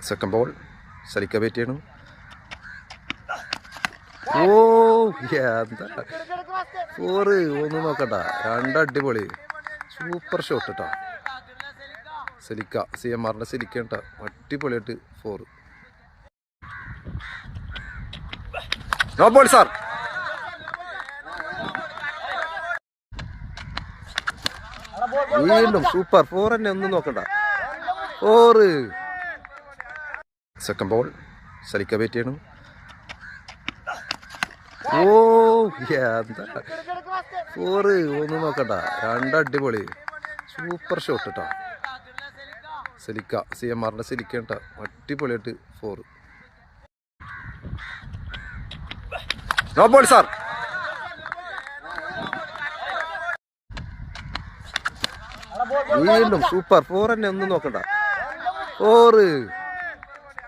Second ball സലിക്ക bat ചെയ്യണം. ഓ എന്താ 4 ഒന്നും നോക്കണ്ട, 2 അടിപൊളി സൂപ്പർ ഷോട്ട് കേട്ടോ. സലിക്ക CMRന്റെ സലിക്ക കേട്ടോ, അടിപൊളിയായിട്ട് 4. No ball sir. വീണ്ടും സൂപ്പർ 4 തന്നെ, ഒന്നും നോക്കണ്ട 4. സെക്കൻഡ് ബോൾ സലിക്ക ബാറ്റ് ചെയ്യണം. ഓ എന്താ 4 ഒന്നും നോക്കണ്ട, 2 അടിപൊളി സൂപ്പർ ഷോട്ട് കേട്ടോ. സലിക്ക CMRന്റെ സലിക്ക കേട്ടോ, അടിപൊളിയായിട്ട് 4. No ball sir. വീണ്ടും സൂപ്പർ 4 തന്നെ, ഒന്നും നോക്കണ്ട 4.